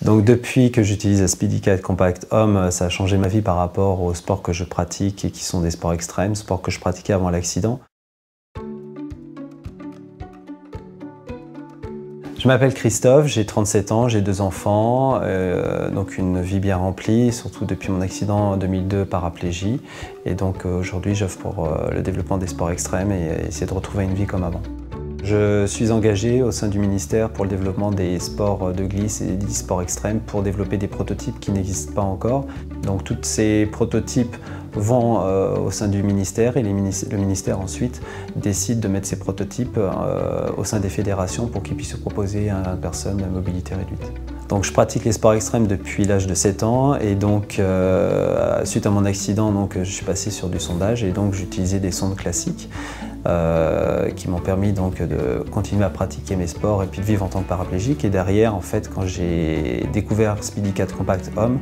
Donc depuis que j'utilise la SpeedyCat Compact Homme, ça a changé ma vie par rapport aux sports que je pratique et qui sont des sports extrêmes, sports que je pratiquais avant l'accident. Je m'appelle Christophe, j'ai 37 ans, j'ai 2 enfants, donc une vie bien remplie, surtout depuis mon accident en 2002, paraplégie. Et donc aujourd'hui, j'œuvre pour le développement des sports extrêmes et essayer de retrouver une vie comme avant. Je suis engagé au sein du ministère pour le développement des sports de glisse et des sports extrêmes pour développer des prototypes qui n'existent pas encore. Donc tous ces prototypes vont au sein du ministère et le ministère ensuite décide de mettre ces prototypes au sein des fédérations pour qu'ils puissent se proposer à personnes à mobilité réduite. Donc je pratique les sports extrêmes depuis l'âge de 7 ans et donc suite à mon accident je suis passé sur du sondage et donc j'utilisais des sondes classiques qui m'ont permis donc de continuer à pratiquer mes sports et puis de vivre en tant que paraplégique. Et derrière, en fait, quand j'ai découvert SpeedyCat Compact Homme,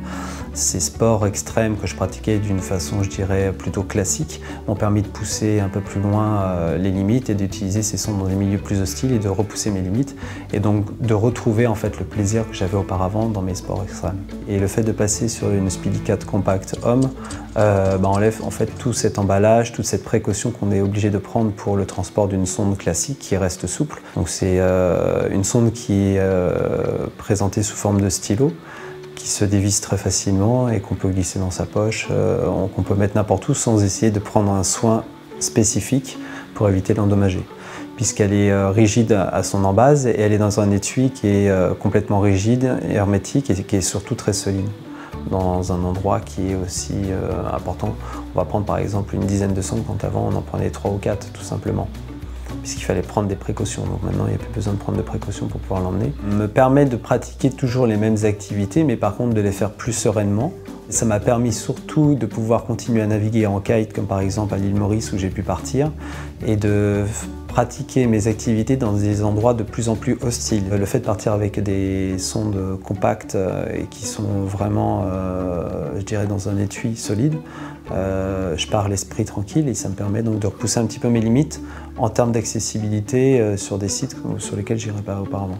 ces sports extrêmes que je pratiquais d'une façon, je dirais, plutôt classique, m'ont permis de pousser un peu plus loin les limites et d'utiliser ces sondes dans des milieux plus hostiles et de repousser mes limites et donc de retrouver en fait le plaisir que j'avais auparavant dans mes sports extrêmes. Et le fait de passer sur une SpeedyCat Compact Homme enlève en fait tout cet emballage, toute cette précaution qu'on est obligé de prendre pour le transport d'une sonde classique qui reste souple. Donc c'est une sonde qui est présentée sous forme de stylo, qui se dévisse très facilement et qu'on peut glisser dans sa poche, qu'on peut mettre n'importe où sans essayer de prendre un soin spécifique pour éviter d'endommager. Puisqu'elle est rigide à son embase et elle est dans un étui qui est complètement rigide, hermétique et qui est surtout très solide. Dans un endroit qui est aussi important. On va prendre par exemple une dizaine de sondes quand avant on en prenait 3 ou 4 tout simplement. Puisqu'il fallait prendre des précautions. Donc maintenant il n'y a plus besoin de prendre de précautions pour pouvoir l'emmener. Me permet de pratiquer toujours les mêmes activités mais par contre de les faire plus sereinement. Ça m'a permis surtout de pouvoir continuer à naviguer en kite comme par exemple à l'île Maurice où j'ai pu partir et de pratiquer mes activités dans des endroits de plus en plus hostiles. Le fait de partir avec des sondes compactes et qui sont vraiment, je dirais, dans un étui solide, je pars l'esprit tranquille et ça me permet donc de repousser un petit peu mes limites en termes d'accessibilité sur des sites sur lesquels je n'irais pas auparavant.